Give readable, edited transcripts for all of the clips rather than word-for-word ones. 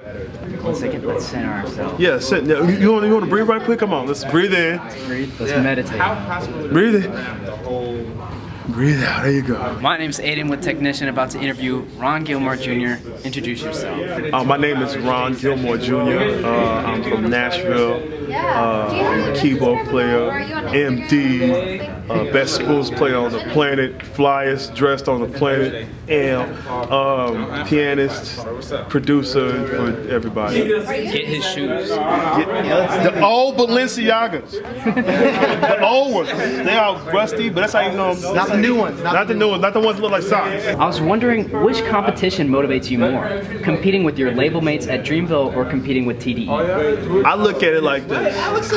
1 second, let's center ourselves. Yeah, sit. You want to breathe right quick? Come on, let's breathe in. Breathe. Let's meditate. Breathe in. Breathe out. There you go. My name's Aiden with Technician, about to interview Ron Gilmore Jr. Introduce yourself. My name is Ron Gilmore Jr. I'm from Nashville. I'm a keyboard player, MD, best sports player on the planet, flyest dressed on the planet, Elle, pianist, producer for everybody. Get his shoes. The old Balenciagas. The old ones. They are rusty, but that's how you know them. Not the new ones. Not the new ones. Not the ones that look like socks. I was wondering, which competition motivates you more? Competing with your label mates at Dreamville or competing with TDE? I look at it like this.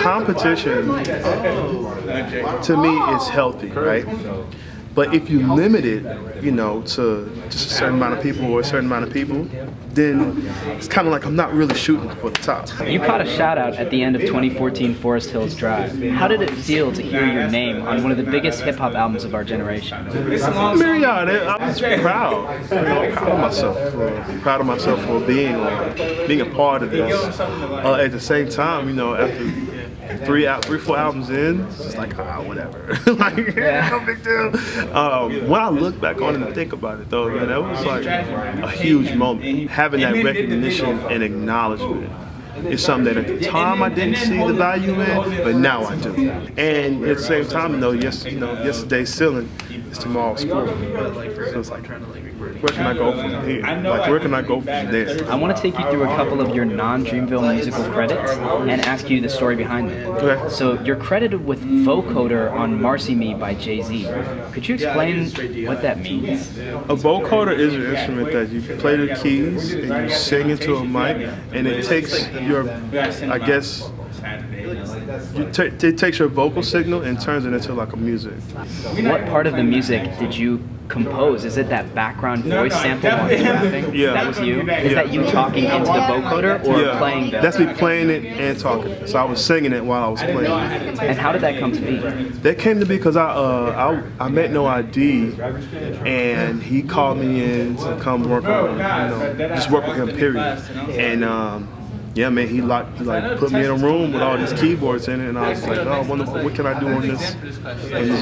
Competition, to me, is healthy, right? But if you limit it, to just a certain amount of people or a certain amount of people, then it's kind of like I'm not really shooting for the top. You caught a shout out at the end of 2014 Forest Hills Drive. How did it feel to hear your name on one of the biggest hip hop albums of our generation? I mean, yeah, I'm just proud. Proud of myself for being a part of this. At the same time, after 3-4 albums in, it's just like, whatever. No big deal. When I look back on it and think about it, though, man, that was like a huge moment. Having that recognition and acknowledgement is something that at the time I didn't see the value in, but now I do. And at the same time, yesterday's ceiling is tomorrow's floor. So it's like, where can I go from here? Where can I go from there? I want to take you through a couple of your non-Dreamville musical credits and ask you the story behind them. Okay. So you're credited with vocoder on Marcy Me by Jay-Z. Could you explain what that means? A vocoder is an instrument that you play the keys and you sing into a mic, and it takes your, it takes your vocal signal and turns it into like a music. What part of the music did you compose? Is it that background voice sample while you're rapping? Yeah. That was you? Is that you talking into the vocoder or playing the... That's me playing it and talking. So I was singing it while I was playing it. And how did that come to be? That came to be because I met No ID, and he called me in to come work on, just work with him, period. And yeah, man, he put me in a room with all these keyboards in it, and I was like, oh, I wonder what can I do on this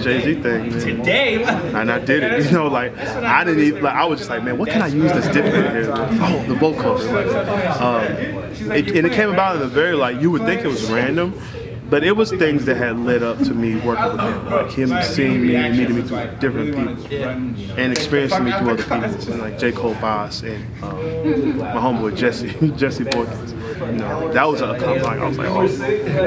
Jay-Z thing, man. Today, and I did it. I didn't even I was just like, man, what can I use that's different here? Oh, the vocoder. And it came about in a very you would think it was random. But it was things that had led up to me working with him, like him seeing me and meeting me through different people, and experiencing me through other people, like J. Cole Boss and my homeboy Jesse Boykins. That was a compliment. I was like, oh,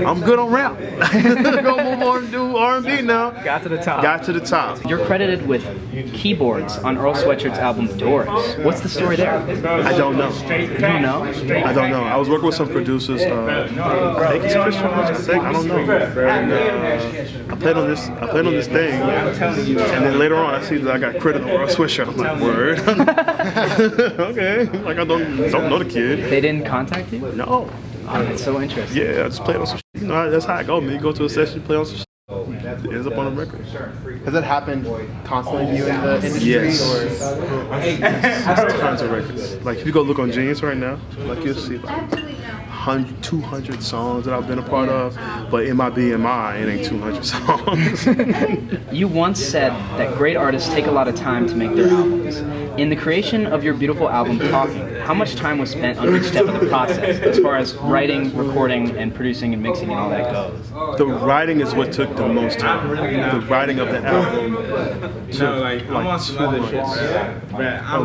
I'm good on rap. Gonna move on and do R&B now. Got to the top. Got to the top. You're credited with keyboards on Earl Sweatshirt's album Doors. What's the story there? I don't know. You don't know? I don't know. I was working with some producers. I think it's Christian. I don't know. And, I played on this thing, and then later on I see that I got credit on Earl Sweatshirt. I'm like, word. Okay. Like I don't know the kid. They didn't contact you? No. Oh, that's so interesting. Yeah, I just played on some shit. That's how I go, man. You go to a session, play on some shit. It ends up on a record. Has that happened constantly to you in the industry? Yes. There's tons of records. Like if you go look on Genius right now, you'll see 200 songs that I've been a part of, but in my BMI, it ain't 200 songs. You once said that great artists take a lot of time to make their albums. In the creation of your beautiful album, Talking, how much time was spent on each step of the process, as far as writing, recording, and producing and mixing and all that goes? The writing is what took the most time. The writing of the album took like 2 months of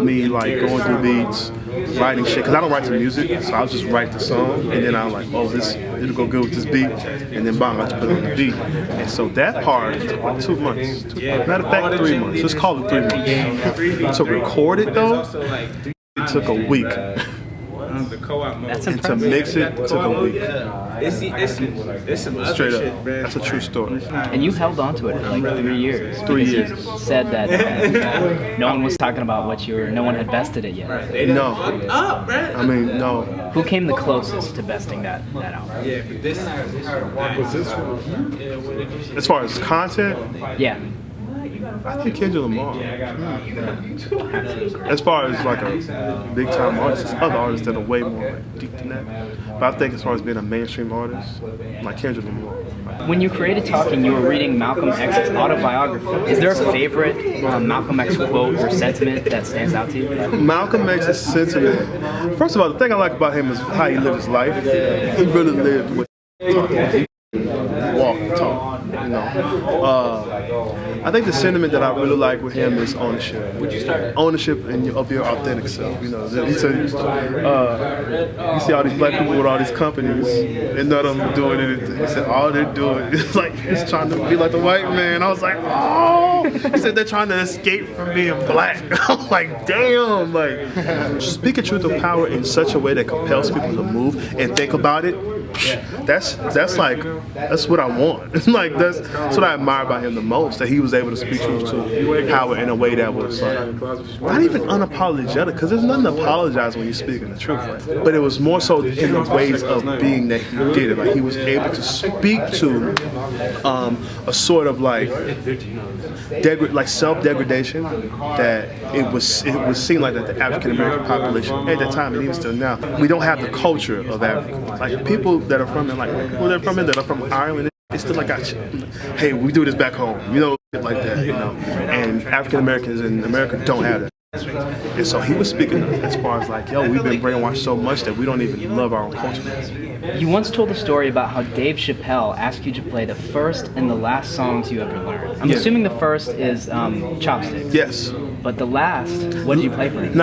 me going through beats, writing shit, because I don't write the music, so I'll just write the song, and then I'm like, oh, it'll go good with this beat, and then bang, I just put it on the beat. And so that part took like 2 months. Matter of fact, 3 months. Let's call it 3 months. To record it though, it took a week. That's and to mix it took a week. It's some Straight up. That's a true story. And you held on to it for like 3 years. 3 years. You said that no one was talking about no one had bested it yet. No. I mean, no. Who came the closest to besting that album? Yeah, but this As far as content, yeah. I think Kendrick Lamar. As far as like a big time artist, there's other artists that are way more like, deep than that. But I think as far as being a mainstream artist, like Kendrick Lamar. When you created Talking, you were reading Malcolm X's autobiography. Is there a favorite Malcolm X quote or sentiment that stands out to you? Malcolm X's sentiment. First of all, the thing I like about him is how he lived his life. He really lived with talking. Walk and talk. You know. I think the sentiment that I really like with him is ownership. Ownership of your authentic self. You know, he said, you see all these black people with all these companies, and none of them doing anything. He said all they're doing is like just trying to be like the white man. I was like, oh. He said they're trying to escape from being black. I'm like, damn. Like, speaking truth of power in such a way that compels people to move and think about it. That's what I want. Like that's what I admire about him the most. That he was able to speak truth to power in a way that was like not even unapologetic. Because there's nothing to apologize when you're speaking the truth. Right? But it was more so in the ways of being that he did it. Like he was able to speak to a sort of like self-degradation that it was seen like that the African American population at that time and even still now we don't have the culture of Africa. Like people that are from it, like people that are from Ireland, it's still like, hey, we do this back home, you know, like that, you know. And African Americans in America don't have that. And so he was speaking as far as like, yo, we've been brainwashed so much that we don't even love our own culture. You once told a story about how Dave Chappelle asked you to play the first and the last songs you ever learned. I'm assuming the first is Chopsticks. Yes. But the last, what did you play for them?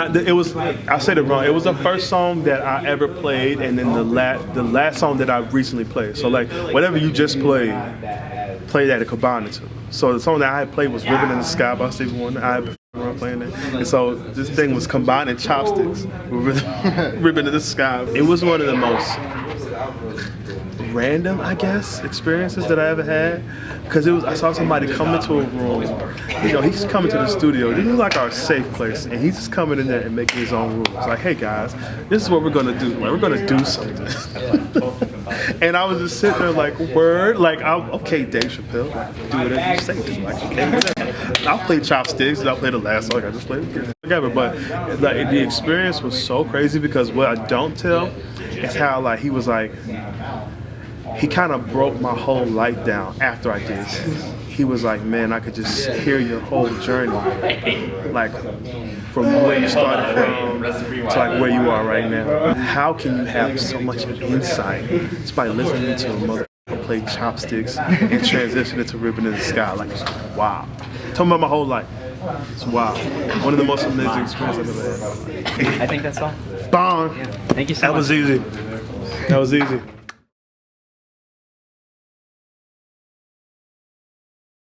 I said it wrong. It was the first song that I ever played, and then the last song that I recently played. So like whatever you just played, play that at Cabana to. So the song that I had played was "Ribbon in the Sky" by Stevie Wonder. I had been playing that, and so this thing was combining Chopsticks with "Ribbon in the Sky." It was one of the most random, I guess, experiences that I ever had. Because I saw somebody come into a room, you know, he's coming to the studio. This is like our safe place, and he's just coming in there and making his own rules. Like, hey guys, this is what we're gonna do. Like, we're gonna do something. And I was just sitting there like, word, like, okay, Dave Chappelle, like, do whatever you say. Like, okay, whatever. I'll play Chopsticks, and I'll play the last song. I just played it, whatever. But like, the experience was so crazy because what I don't tell is how like he was like. He kind of broke my whole life down after I did it. He was like, man, I could just hear your whole journey. Like, from where you started from to like where you are right now. How can you have so much insight just by listening to a mother play Chopsticks and transition into Ribbon in the Sky? Like, it's wow. Talking about my whole life. It's wow. One of the most amazing experiences I've ever had. I think that's all. Bong. Thank you so much. That was easy. That was easy.